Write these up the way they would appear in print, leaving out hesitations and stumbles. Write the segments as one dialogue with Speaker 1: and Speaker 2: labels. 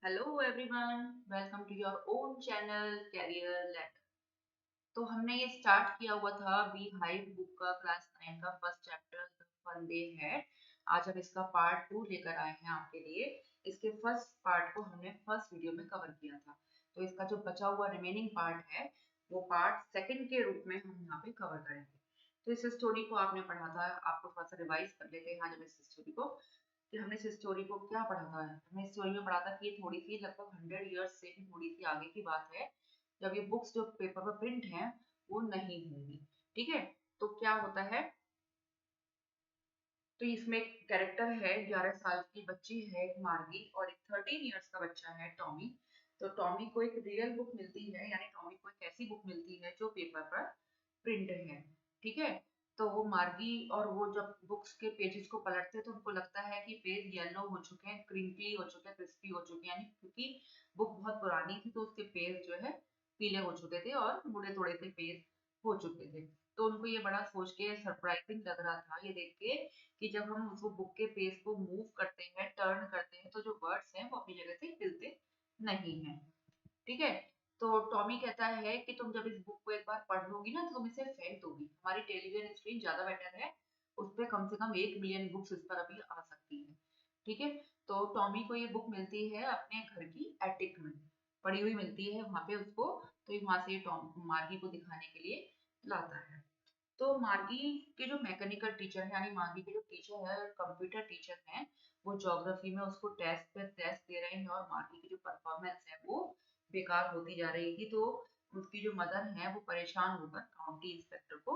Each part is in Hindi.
Speaker 1: Hello everyone, welcome to your own channel Career Letter. तो हमने ये स्टार्ट किया हुआ था बी हाइव बुक का क्लास 9 का फर्स्ट चैप्टर फन डे है। आज हम इसका पार्ट 2 लेकर आए हैं आपके लिए। इसके फर्स्ट पार्ट को हमने फर्स्ट वीडियो में कवर किया था, तो इसका जो बचा हुआ रिमेनिंग पार्ट है वो पार्ट सेकंड के रूप में हम यहाँ पे कवर करेंगे। तो इस स्टोरी को आपने पढ़ा था, आपको थोड़ा सा रिवाइज कर लेते हैं आज हम इस स्टोरी को कि हमने इस स्टोरी को क्या पढ़ा था। हमने इस स्टोरी में पढ़ा था कि ये थोड़ी सी लगभग 100 इयर्स से भी थोड़ी सी आगे की बात है, जब ये बुक्स जो पेपर पर प्रिंट हैं वो नहीं होंगी। ठीक है, तो क्या होता है, तो इसमें एक कैरेक्टर है, 11 साल की बच्ची है एक मार्गी, और एक 13 इयर्स का बच्चा है टॉमी। तो टॉमी को एक रियल बुक मिलती है, यानी टॉमी को एक ऐसी बुक मिलती है जो पेपर पर प्रिंट है। ठीक है, तो वो मार्गी और वो जब बुक्स के पेजेस को पलटते हैं तो उनको लगता है कि पेज येलो हो चुके हैं, क्रिंकली हो चुके हैं, क्रिस्पी हो चुके हैं, यानी क्योंकि बुक बहुत पुरानी थी तो उसके पेज जो है पीले हो चुके थे और मुड़े तोड़े से पेज हो चुके थे। तो उनको ये बड़ा सोच के सरप्राइजिंग लग रहा था ये देख के कि जब हम उसको बुक के पेज को मूव करते हैं, टर्न करते हैं, तो जो वर्ड्स हैं वो अपनी जगह से हिलते नहीं हैं। ठीक है, तो टॉमी कहता है कि तुम जब इस बुक को एक बार पढ़ लोगी ना तो तुम इसे फेंक दोगी, हमारी टेलीविजन स्क्रीन ज्यादा बेटर है, उस पर कम से कम 1 मिलियन बुक्स इस पर अभी आ सकती है। ठीक है, तो टॉमी को ये बुक मिलती है अपने घर की एटिक में, पड़ी हुई मिलती है वहां पे उसको। तो वहां से टॉम मार्गी को दिखाने के लिए लाता है। तो मार्गी के जो मैकेनिकल टीचर है, यानी मार्गी के जो टीचर है कंप्यूटर टीचर हैं, वो ज्योग्राफी में उसको टेस्ट पे टेस्ट दे रहे हैं और मार्गी की जो परफॉर्मेंस है वो बेकार होती जा रही थी। तो उसकी जो मदर है वो परेशान होकर काउंटी इंस्पेक्टर को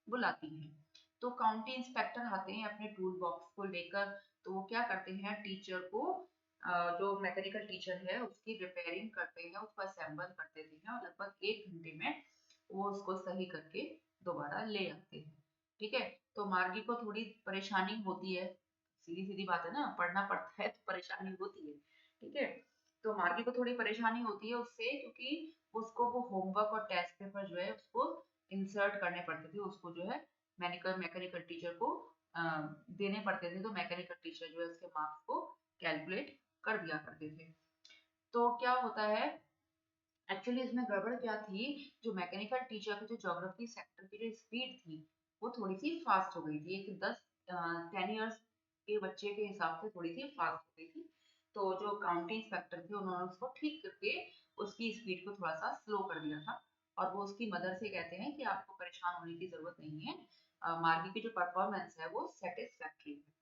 Speaker 1: बुलाती हैं। तो काउंटी इंस्पेक्टर आते हैं अपने टूल बॉक्स को लेकर। तो वो क्या करते हैं, टीचर को जो मैकेनिकल टीचर है उसकी रिपेयरिंग करते हैं, उसको असेंबल कर देते हैं और लगभग 1 घंटे में वो उसको सही करके दोबारा ले आते हैं। ठीक है, तो मार्गी को थोड़ी परेशानी होती है, सीधी सीधी बात है ना, पढ़ना पड़ता है तो परेशानी होती है। ठीक है, तो मार्गी को थोड़ी परेशानी होती है उससे, क्योंकि उसको वो होमवर्क और टेस्ट पेपर जो है उसको इंसर्ट करने पड़ते थे, उसको जो है मैकेनिकल टीचर को देने पड़ते थे। तो मैकेनिकल टीचर जो है उसके मार्क्स को कैलकुलेट कर दिया करते थे। तो क्या होता है, एक्चुअली इसमें गड़बड़ क्या थी, जो मैकेनिकल टीचर की जो ज्योग्राफी सेक्टर की जो स्पीड थी वो थोड़ी सी फास्ट हो गई थी, एक 10 10 इयर्स के बच्चे के हिसाब से थोड़ी सी फास्ट हो गई थी। तो जो काउंटी इंस्पेक्टर थे उन्होंने उसको ठीक करके उसकी स्पीड को थोड़ा सा स्लो कर दिया था। और वो उसकी मदर से कहते हैं कि आपको परेशान होने की जरूरत नहीं है, मार्गी की जो परफॉर्मेंस है वो सेटिस्फैक्ट्री है।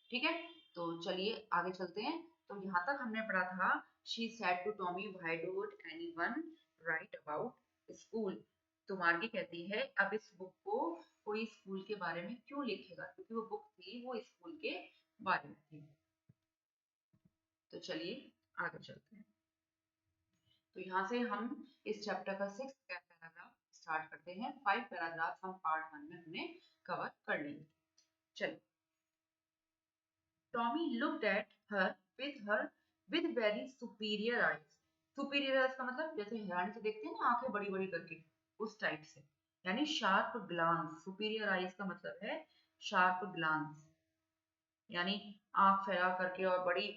Speaker 1: ठीक है, तो चलिए आगे चलते हैं। तो यहाँ तक हमने पढ़ा था, she said to Tommy why don't anyone write about school. तो मार्गी कहती है अब इस बुक को कोई स्कूल के बारे में क्यों लिखेगा, क्योंकि वो बुक थी वो स्कूल के बारे में थी। तो चलिए आगे चलते हैं। तो यहाँ से हम इस चैप्टर का 6th पैराग्राफ स्टार्ट करते हैं। 5 पैराग्राफ हम पार्ट 1 में हमने कवर कर लिए। चलिए, Tommy looked at her with very superior eyes। Superior eyes का मतलब जैसे हैरानी से देखते हैं ना आंखें बड़ी बड़ी करके, उस टाइप से, यानी शार्प ग्लांस। सुपीरियर आइज का मतलब है शार्प ग्लांस, यानी आंख फैला करके और बड़ी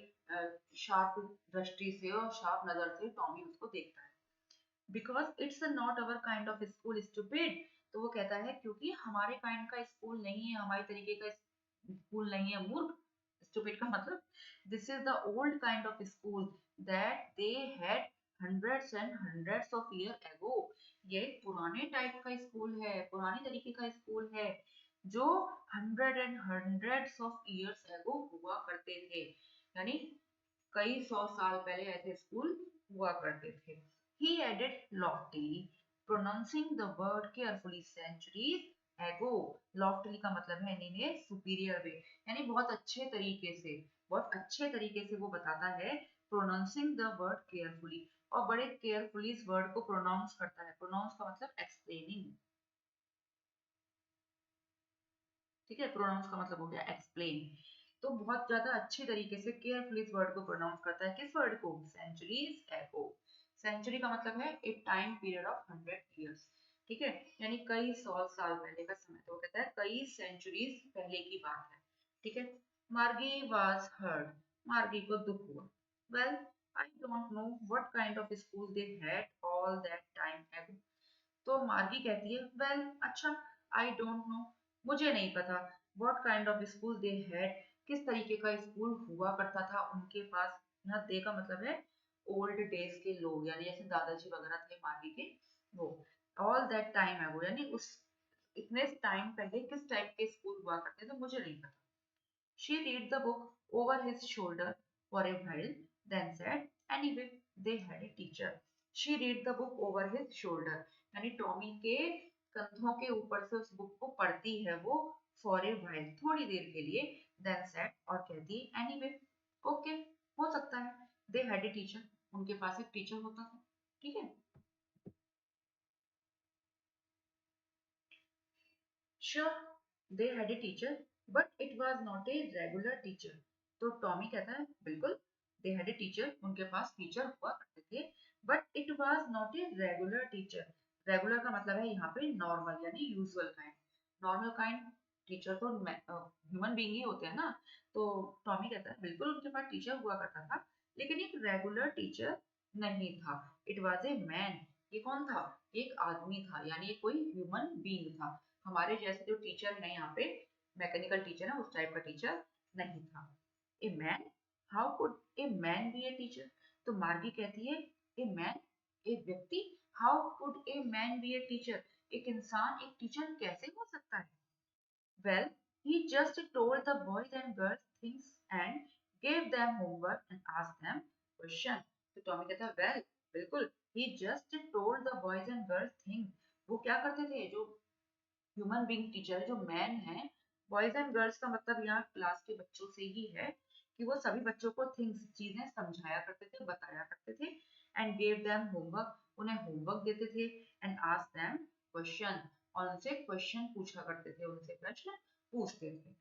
Speaker 1: शार्प दृष्टि से और शार्प नजर से टॉमी उसको देखता है। Because it's not our kind of school stupid. तो वो कहता है क्योंकि हमारे काइंड का स्कूल नहीं है, हमारे तरीके का स्कूल नहीं है, मूर्ख। स्टूपिड का मतलब this is the old kind of school that they had hundreds and hundreds of year ago. ये एक पुराने टाइप का स्कूल है, पुराने तरीके का स्कूल है जो 100 and hundreds of years ago हुआ करते थे, यानी कई 100 साल पहले ऐसे स्कूल हुआ करते थे। He added loftily, pronouncing the word carefully, centuries ago। Loftily का मतलब है इन्हें superior way, यानी बहुत अच्छे तरीके से, बहुत अच्छे तरीके से वो बताता है, pronouncing the word carefully, और बड़े केयरफुली इस वर्ड को प्रोनाउंस करता है। प्रोनाउंस का मतलब एक्सप्लेनिंग। ठीक है, प्रोनाउंस का मतलब हो गया एक्सप्लेन। तो बहुत ज्यादा अच्छे तरीके से केयरफुली इस वर्ड को प्रोनाउंस करता है, किस वर्ड को, सेंचुरीज एगो। सेंचुरी का मतलब है ए टाइम पीरियड ऑफ 100 इयर्स। ठीक है, यानी कई 100 साल पहले का समय। तो वो कहता है कई सेंचुरीज पहले की बात है। ठीक है, मार्गी वाज हर्ट, मार्गी को दुख हुआ। Well, I don't know what kind of school they had all that time एगो। तो मार्गी कहती है वेल अच्छा, आई डोंट नो, मुझे नहीं पता, what kind of school they had, किस तरीके का स्कूल हुआ करता था उनके पास। यहाँ दे का मतलब है ओल्ड डेज के लोग, यानी जैसे दादाजी वगैरह थे मार्गी के, वो। ऑल दैट टाइम है वो, यानी उस इतने टाइम पहले किस टाइप के स्कूल हुआ करते थे मुझे नहीं पता। She read the book over his shoulder for a while, then said, anyway, they had a teacher. She read the book over his shoulder. यानी टॉमी के कंधों के ऊपर से उस बुक को पढ़ती है वो for a while, थोड़ी देर के लिए, then said, और कहती है anyway, okay, हो सकता है, they had a teacher, उनके पास एक टीचर होता था, ठीक है। Sure, they had a teacher, but it was not a regular teacher. तो टॉमी कहता है बिल्कुल, they had a teacher, उनके पास टीचर हुआ करते थे, but it was not a regular teacher. Regular का मतलब है यहाँ पे नॉर्मल यानी usual kind. Normal kind teacher तो ह्यूमन बीइंग ही होते हैं ना। तो टॉमी कहता है बिल्कुल उनके पास टीचर हुआ करता था, लेकिन एक रेगुलर टीचर नहीं था। इट वॉज ए मैन, ये कौन था? एक आदमी था, यानी ये कोई ह्यूमन बीइंग था। हमारे जैसे जो टीचर है यहाँ पे, मैकेनिकल टीचर है, उस टाइप का टीचर नहीं था। A man, how could a man B a teacher? तो मार्गी कहती है ए मैन, एक व्यक्ति, how could a man B a teacher, एक इंसान एक टीचर कैसे हो सकता है? Well, he just told the boys and girls things and gave them homework and asked them question. तो टॉमी कहता है वेल, बिल्कुल, he just told the boys and girls things, वो क्या करते थे जो ह्यूमन बीइंग टीचर जो मैन है, बॉयज एंड गर्ल्स का मतलब यहाँ क्लास के बच्चों से ही है, कि वो सभी बच्चों को थिंग्स चीजें समझाया करते थे, बताया करते थे। एंड गेव देम होमवर्क, उन्हें होमवर्क देते थे। एंड आस्क देम क्वेश्चन, और उनसे क्वेश्चन पूछा करते थे, उनसे प्रश्न पूछते थे।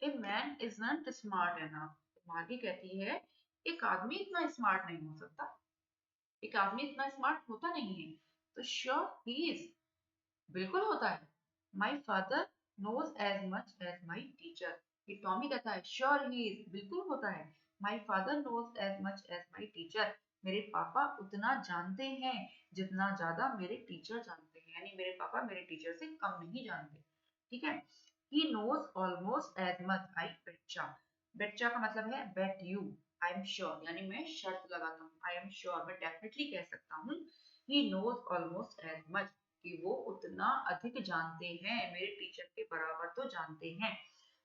Speaker 1: A man is not smart enough, मार्गी कहती है एक आदमी इतना स्मार्ट नहीं हो सकता, एक आदमी इतना स्मार्ट होता नहीं है। तो श्योर ही इज, बिल्कुल होता है। My father knows as much as my teacher, ये टॉमी कहता है श्योर ही इज, बिल्कुल होता है। My father knows as much as my teacher, मेरे पापा उतना जानते हैं जितना ज्यादा मेरे टीचर जानते हैं, यानी मेरे पापा मेरे टीचर से कम नहीं जानते, ठीक है। He knows almost as much, I betcha, betcha का मतलब है bet you, I am sure, यानी मैं शर्त लगाता हूँ, आई एम श्योर, मैं डेफिनेटली कह सकता हूँ। He knows almost as much, कि वो उतना अधिक जानते हैं, मेरे टीचर के बराबर तो जानते हैं।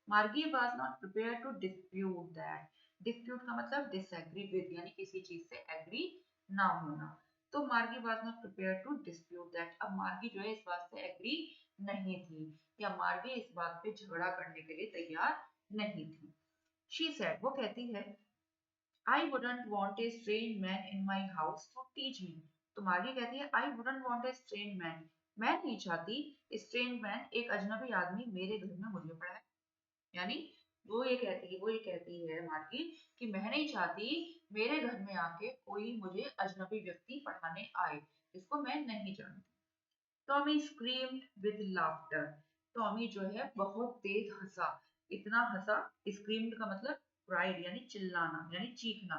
Speaker 1: Margie was not prepare to dispute that, dispute का मतलब डिसएग्री विद, यानी किसी चीज से एग्री ना होना। तो Margie was not prepare to dispute that, अब मार्गी जो है इस बात से एग्री नहीं थी, या मार्गी इस बात पे झगड़ा करने के लिए तैयार नहीं थी। शी सेड, वो कहती है I wouldn't want a strange man in my house to teach me. तो मार्गी कहती है I wouldn't want a strange man. मैं नहीं चाहती strange man, एक अजनबी आदमी मेरे घर में मुझे पढ़ाए। यानी वो ये कहती है मार्गी कि मैं नहीं चाहती मेरे घर में आके कोई मुझे अजनबी व्यक्ति पढ़ाने आए, जिसको मैं नहीं जानती। Tommy screamed with laughter, Tommy जो है बहुत तेज हंसा, इतना हंसा, स्क्रीम्ड का मतलब क्राइड यानी चिल्लाना यानी चीखना,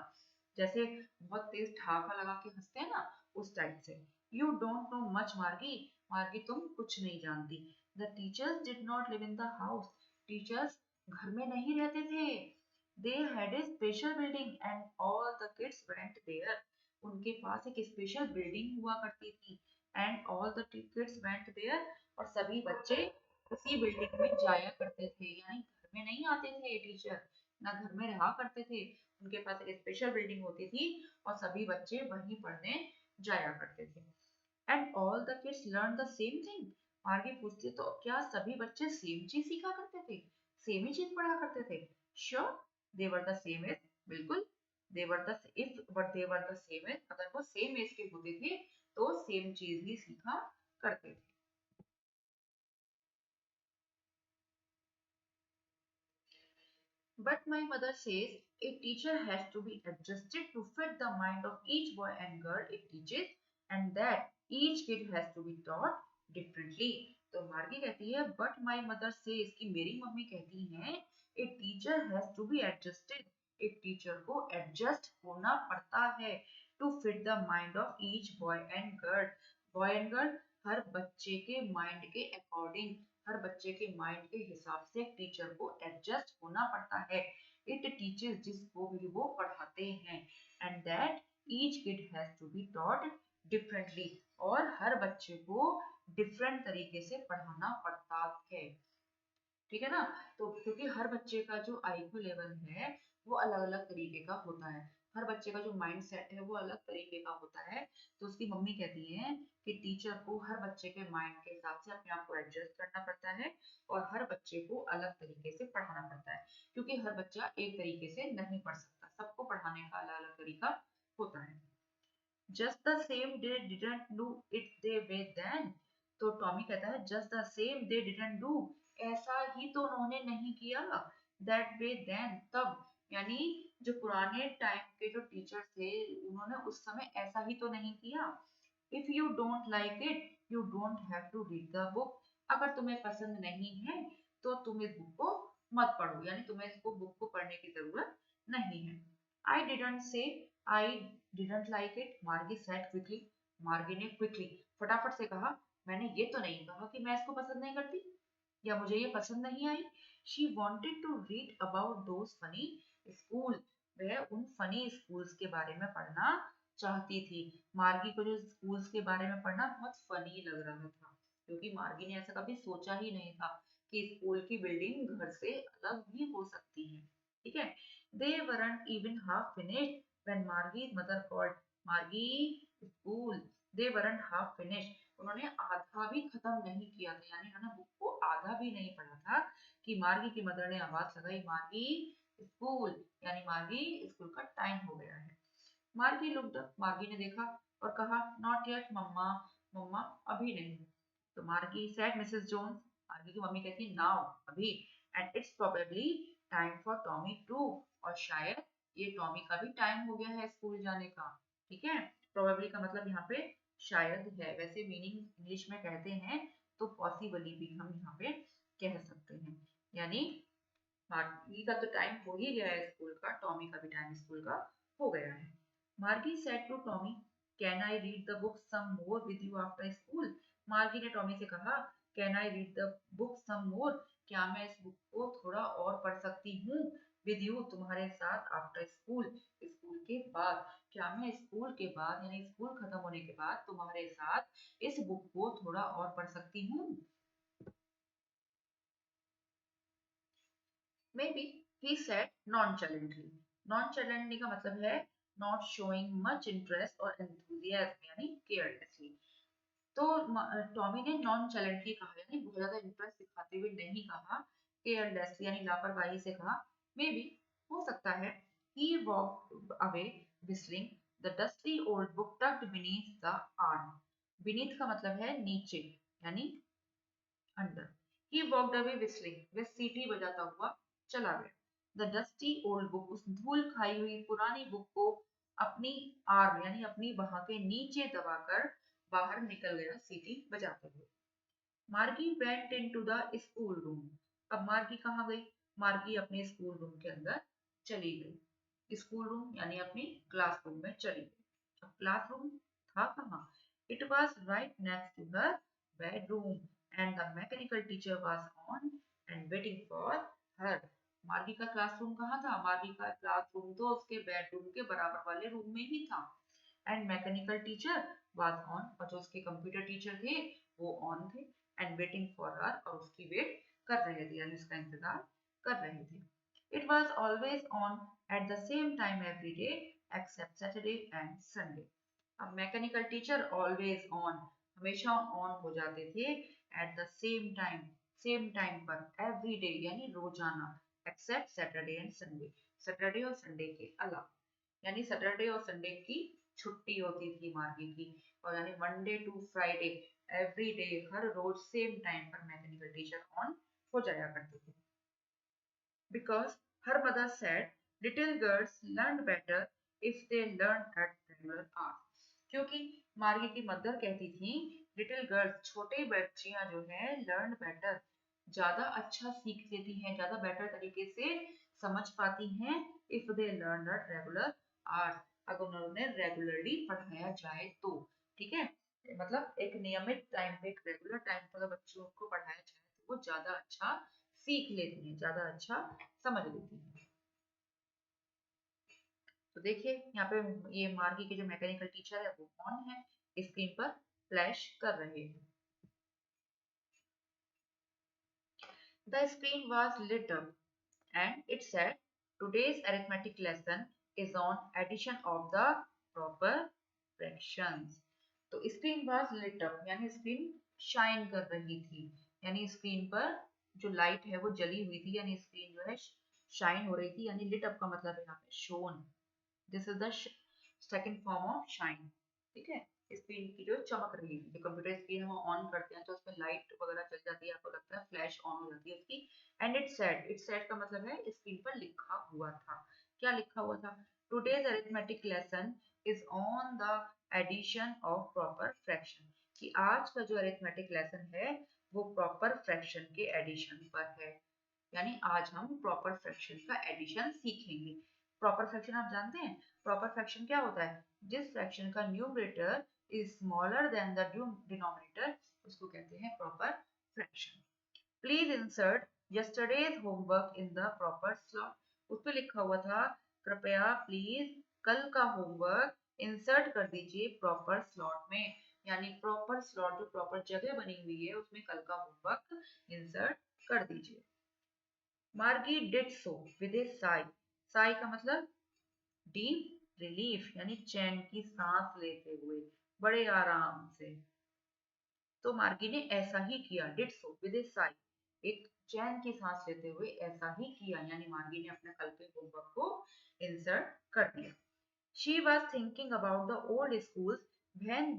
Speaker 1: जैसे बहुत तेज ठहाका लगा के हंसते हैं ना, उस टाइप से। यू डोंट नो मच मार्गी, मार्गी तुम कुछ नहीं जानती। The teachers did not live in the house, teachers घर में नहीं रहते थे। They had a special building and all the kids went there, उनके पास एक स्पेशल बिल्डिंग हुआ करती थी। And all the kids went there, और सभी बच्चे उसी बिल्डिंग में जाया करते थे, यानी घर में नहीं आते थे टीचर, ना घर में रहा करते थे, उनके पास एक स्पेशल बिल्डिंग होती थी और सभी बच्चे वहीं पढ़ने जाया करते थे। And all the kids learn the same thing, आगे पूछते तो क्या सभी बच्चे सेम चीज सीखा करते थे, सेम ही चीज पढ़ा करते थे? Sure, they were the same age, बिल्कुल, they were the if but they were the same age, अगर वो सेम एज के होते थे तो सेम चीज ही सीखा करते थे। But my mother says a teacher has to be adjusted to fit the mind of each boy and girl it teaches, and that each kid has to be taught differently. तो मार्गी कहती है बट माई मदर सेज, कि मेरी मम्मी कहती हैं a teacher has to be adjusted, एक टीचर को एडजस्ट होना पड़ता है to fit the mind of each boy and girl. Boy and girl हर बच्चे के माइंड के अकॉर्डिंग, हर बच्चे के माइंड के हिसाब से एक टीचर को एडजस्ट होना पड़ता है। इट टीचर्स जिसको भी वो पढ़ाते हैं, and that each kid has to be taught differently, और हर बच्चे को डिफरेंट तरीके से पढ़ाना पड़ता है। ठीक है ना। तो क्योंकि हर बच्चे का जो आईक्यू लेवल है वो अलग अलग तरीके का होता है, हर बच्चे का जो माइंड सेट है वो अलग तरीके का होता है। तो उसकी मम्मी कहती है कि टीचर को हर बच्चे के माइंड के हिसाब से अपने आप को एडजस्ट करना पड़ता है और हर बच्चे को अलग तरीके से पढ़ाना पड़ता है, क्योंकि हर बच्चा एक तरीके से नहीं पढ़ सकता, सबको पढ़ाने का अलग अलग तरीका होता है। Just the same they didn't do it they way then. तो टॉमी कहता है just the same they didn't do, ऐसा ही तो उन्होंने नहीं किया, दैट वे देन तब, यानी जो पुराने टाइम के जो टीचर थे उन्होंने उस समय ऐसा ही तो नहीं किया। If you don't like it you don't have to read the book, अगर तुम्हें पसंद नहीं है तो तुम इस बुक को मत पढ़ो, यानी तुम्हें इसको बुक को पढ़ने की जरूरत नहीं है। I didn't say I didn't like it, मार्गी सेड क्विकली, मार्गी ने क्विकली फटाफट से कहा, मैंने ये तो नहीं कहा कि मैं इसको पसंद नहीं करती या मुझे ये पसंद नहीं आई। She wanted to read about those funny school, वह उन फनी स्कूल्स के बारे में पढ़ना चाहती थी। मार्गी को जो स्कूल्स के बारे में पढ़ना बहुत फनी लग रहा था, क्योंकि मार्गी ने ऐसा कभी सोचा ही नहीं था कि स्कूल की बिल्डिंग घर से अलग भी हो सकती है। ठीक है। They weren't even half finished when Margie's mother called, Margie, school. They weren't half finished. उन्होंने आधा भी खत्म नहीं किया था, यानी उन्होंने बुक को आधा भी नहीं पढ़ा था कि मार्गी की मदर ने आवाज लगाई, मार्गी स्कूल, यानी मार्गी स्कूल का टाइम हो गया है। मार्गी लुक्ड अप, मार्गी ने देखा और कहा, नॉट येट मम्मा, मम्मा अभी नहीं। तो मार्गी सेड मिसेस जोन्स, मार्गी की मम्मी कहती नाउ अभी, and it's probably time for Tommy too, और शायद ये टॉमी का भी टाइम हो गया है स्कूल जाने का। ठीक है। प्रोबेबली का मतलब यहाँ पे शायद है, वैसे मीनिंग इंग्लिश में कहते हैं तो पॉसिबली भी हम यहाँ पे कह सकते हैं, यानी मार्गी का तो टाइम हो ही गया है स्कूल का, टॉमी का भी टाइम स्कूल का हो गया है। Margie said to Tommy, can I read the book some more with you after school. Margie ने टॉमी से कहा, can I read the book some more, क्या मैं इस बुक को थोड़ा और पढ़ सकती हूँ, विद यू तुम्हारे साथ, आफ्टर स्कूल स्कूल के बाद, क्या मैं स्कूल के बाद यानी स्कूल खत्म होने के बाद तुम्हारे साथ इस बुक को थोड़ा और पढ़ सकती हूँ। Maybe, he said nonchalantly. Nonchalantly का मतलब है not showing much interest or enthusiasm, यानी carelessly. तो टॉमी ने नॉनचैलेंटली कहा, यानी बहुत ज्यादा इंटरेस्ट दिखाते हुए नहीं कहा, केयरलेसली यानी लापरवाही से कहा। मे बी, हो सकता है, he walked away whistling, the dusty old book tucked beneath the arm. beneath का मतलब है नीचे, यानी अंदर। He walked away whistling, वह सीटी बजाता हुआ चला गया। The dusty old book, उस धूल खाई हुई पुरानी बुक को अपनी आर्म यानी अपनी बाह के नीचे दबाकर बाहर निकल गया सीटी बजाते हुए। मार्गी went into the school room. अब मार्गी कहाँ गई? मार्गी अपने स्कूल रूम के अंदर चली गई। स्कूल रूम यानी अपनी क्लासरूम में चली गई। अब क्लासरूम था कहाँ? It was right next to her bedroom, and the mechanical teacher was on and waiting for her. Margie का क्लासरूम कहाँ था? मार्गी का क्लासरूम तो उसके बेडरूम के बराबर वाले रूम में ही था। And mechanical teacher was on, और जो उसके कंप्यूटर टीचर थे वो ऑन थे, एंड वेटिंग फॉर हर, और उसकी वेट कर रहे थे यानी उसका इंतजार कर रहे थे। It was always on at the same time every day except Saturday and Sunday. अब मैकेनिकल टीचर ऑलवेज ऑन, हमेशा ऑन हो जाते थे, एट द सेम टाइम पर, एवरी डे यानी रोजाना, except Saturday and Sunday, Saturday और संडे के अलावा, यानी सैटरडे और संडे की छुट्टी होती थी मार्गी की, और यानी Monday to Friday every day हर रोज सेम टाइम पर मैकेनिकल टीचर ऑन हो जाया करते थे। Because her mother said little girls learn better if they learn at regular hours, क्योंकि मार्गी की मदर कहती थी लिटिल गर्ल्स छोटे बच्चियां जो है लर्न बेटर ज्यादा अच्छा सीख लेती हैं, ज्यादा बेटर तरीके से समझ पाती हैं if they learn at regular hours, अगर उन्हें रेगुलरली पढ़ाया जाए तो। ठीक है, मतलब एक नियमित टाइम पे, एक रेगुलर टाइम पर अगर बच्चों को पढ़ाया जाए तो वो ज्यादा अच्छा सीख लेती हैं, ज्यादा अच्छा समझ लेती हैं। तो देखिए यहाँ पे ये मार्गी के जो मैकेनिकल टीचर है वो ऑन है, स्क्रीन पर फ्लैश कर रहे हैं। The screen was lit up and it said, today's arithmetic lesson is on addition of the proper fractions. तो स्क्रीन was lit up यानी स्क्रीन शाइन कर रही थी, यानी स्क्रीन पर जो लाइट है वो जली हुई थी, यानी स्क्रीन जो है शाइन हो रही थी, यानी लिट अप का मतलब है यहाँ पे shown. This is the second form of shine. ठीक है, स्क्रीन की जो चमक रही है, जो कंप्यूटर स्क्रीन हम ऑन करते हैं तो उसमें लाइट वगैरह चल जाती है, आपको लगता है फ्लैश ऑन हो जाती है उसकी। एंड इट सेड का मतलब है स्क्रीन पर लिखा हुआ था। क्या लिखा हुआ था? Today's arithmetic lesson is on the addition of proper fraction, कि आज का जो अरिथमेटिक लेसन है वो प्रॉपर फ्रैक्शन के एडिशन पर है, यानी आज हम प्रॉपर फ्रैक्शन का एडिशन सीखेंगे। प्रॉपर फ्रैक्शन आप जानते हैं, प्रॉपर फ्रैक्शन क्या होता है? जिस फ्रैक्शन का numerator is smaller than the denominator उसको कहते हैं proper fraction. Please insert yesterday's homework in the proper slot. उस पर लिखा हुआ था कृपया प्लीज कल का होमवर्क इंसर्ट कर दीजिए प्रॉपर स्लॉट में, यानी प्रॉपर स्लॉट जो प्रॉपर जगह बनी हुई है उसमें कल का होमवर्क इंसर्ट कर दीजिए। मार्गी डिड सो विद ए साई। साई का मतलब डीप रिलीफ, यानी चैन की सांस लेते हुए, बड़े आराम से। तो मार्गी ने ऐसा ही किया, डिड सो विद ए साई, एक चैन की सांस लेते हुए ऐसा ही किया, यानी मार्गी ने अपने कल के होमवर्क को इंसर्ट कर दिया। She was thinking about the old schools when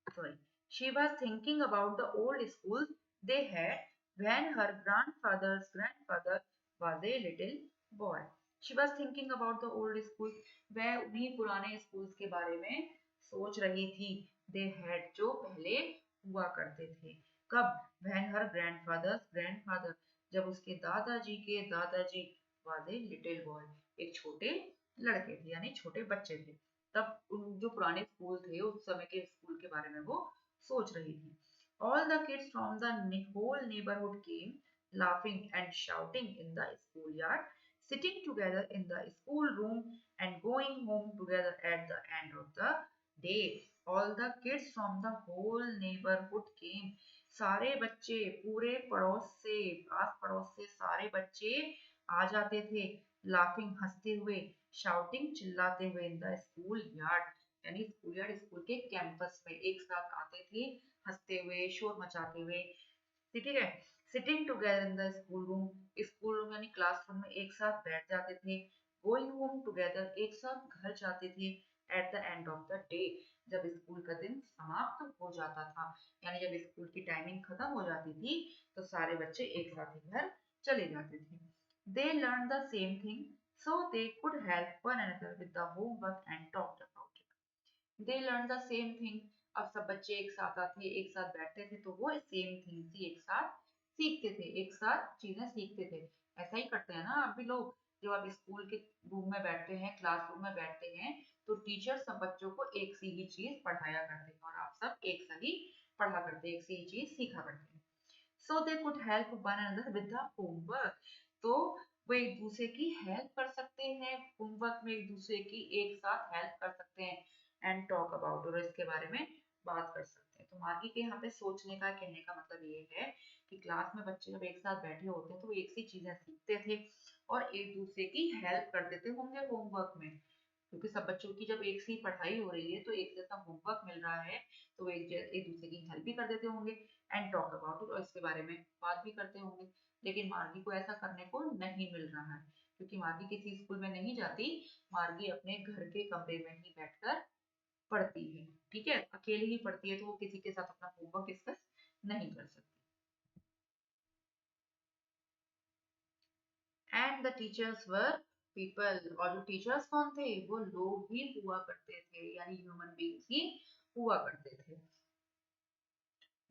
Speaker 1: sorry she was thinking about the old schools they had when her grandfather's grandfather was a little boy. She was thinking about the old schools, वह उन्हीं पुराने स्कूल्स के बारे में सोच रही थी। they had जो पहले हुआ करते थे। कब? when her grandfather's grandfather, जब उसके दादाजी के दादाजी was a little boy, एक छोटे लड़के थे, यानी छोटे बच्चे थे। तब उन जो पुराने स्कूल थे उस समय के स्कूल के बारे में वो सोच रही थी। All the kids from the whole neighborhood came laughing and shouting in the schoolyard, sitting together in the school room and going home together at the end of the day. All the kids from the whole neighborhood came. सारे बच्चे पूरे पड़ोस से, आस पड़ोस से सारे बच्चे आ जाते थे। लाफिंग हंसते हुए, शाउटिंग चिल्लाते हुए, इन द स्कूल यार्ड, यानी स्कूल यार्ड स्कूल के कैंपस में एक साथ आते थे, हंसते हुए, शोर मचाते हुए। ठीक है, sitting together in the school room यानी क्लासरूम में एक साथ बैठ जाते थे। गोइंग होम टुगेदर, एक साथ घर जाते थे। At the end of the day, जब स्कूल का दिन समाप्त हो जाता था, यानी जब स्कूल की टाइमिंग खत्म हो जाती थी तो सारे बच्चे एक साथ ही घर चले जाते थे। They learned the same thing so they could help one another with the homework and talked about it. They learned the same thing. अब सब बच्चे एक साथ आते, एक साथ बैठते थे तो वो सेम थिंग्स ही एक साथ सीखते थे, एक साथ चीजें सीखते थे। ऐसा ही करते हैं ना आप भी लोग, जब आप स्कूल के रूम में बैठते हैं, क्लासरूम में बैठते हैं तो टीचर सब बच्चों को एक सी ही चीज पढ़ाया करते हैं और आप सब एक सा ही पढ़ा करते हैं, एक सी ही चीज सीखा करते हैं। So they could help one another with the homework, तो वो एक दूसरे की हेल्प कर सकते हैं, होमवर्क में एक दूसरे की एक साथ हेल्प कर सकते हैं। एंड टॉक अबाउट, और इसके बारे में बात कर सकते हैं। तो मार्गी के यहाँ पे सोचने का, कहने का मतलब ये है कि क्लास में बच्चे जब एक साथ बैठे होते हैं तो वो एक सी चीजें सीखते थे और एक दूसरे की हेल्प कर देते होंगे होमवर्क में, क्योंकि सब बच्चों की जब एक सी पढ़ाई हो रही है तो एक जैसा होमवर्क मिल रहा है तो एक दूसरे की हेल्प भी कर देते होंगे। एंड टॉक अबाउट इट, और इसके बारे में बात भी करते होंगे। लेकिन मार्गी को ऐसा करने को नहीं मिल रहा है क्योंकि मार्गी किसी स्कूल में नहीं जाती, मार्गी अपने घर के कमरे में ही बैठकर पढ़ती है। ठीक है, अकेले ही पढ़ती है तो वो किसी के साथ अपना होमवर्क डिस्कस नहीं कर सकती। And the teachers were people, और जो टीचर्स कौन थे? वो लोग ही हुआ करते थे, यानी ह्यूमन बींग्स ही हुआ करते थे।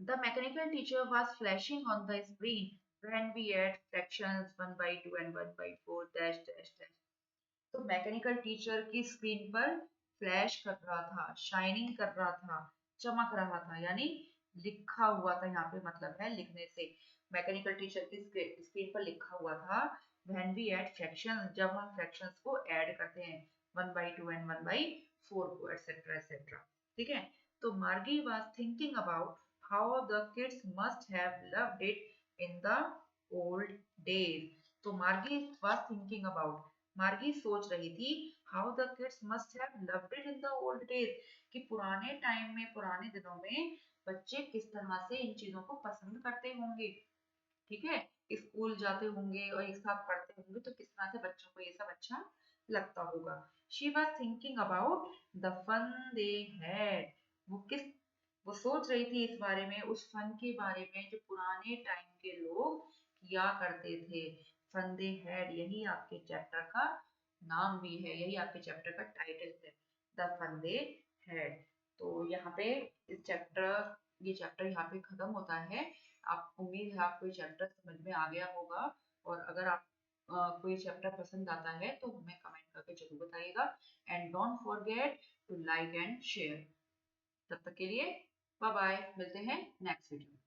Speaker 1: The mechanical teacher was flashing on the screen when we add fractions 1 by 2 and 1 by 4 dash dash dash। तो मैकेनिकल टीचर की स्क्रीन पर फ्लैश कर रहा था, शाइनिंग कर रहा था, चमक रहा था, यानी लिखा हुआ था, यहाँ पे मतलब है लिखने से। मैकेनिकल टीचर की स्क्रीन पर लिखा हुआ था when we add fractions, जब हम फ्रैक्शंस को ऐड करते हैं 1 by 2 and 1 by 4 को एटसेट्रा एटसेट्रा। ठीक है, तो मार्गी was thinking about how the kids must have loved it in the old days। तो मार्गी was thinking about, मार्गी सोच रही थी how the kids must have loved it in the old days, कि पुराने टाइम में, पुराने दिनों में बच्चे किस तरह से इन चीजों को पसंद करते होंगे। ठीक है, स्कूल जाते होंगे और एक साथ पढ़ते होंगे तो किस तरह से बच्चों को ये सब अच्छा लगता होगा। She was thinking about the fun they had, वो सोच रही थी इस बारे में, उस फन के बारे में जो पुराने टाइम के लोग किया करते थे। फन दे हैड, यही आपके चैप्टर का नाम भी है, यही आपके चैप्टर का टाइटल है, द फन दे हैड। तो यहाँ पे इस चैप्टर, ये चैप्टर यहाँ पे खत्म होता है। आप, उम्मीद है आपको ये चैप्टर समझ में आ गया होगा, और अगर आप कोई चैप्टर पसंद आता है तो हमें कमेंट करके जरूर बताइएगा। And don't forget to like and share. तब तक के लिए बाय बाय, मिलते हैं नेक्स्ट वीडियो।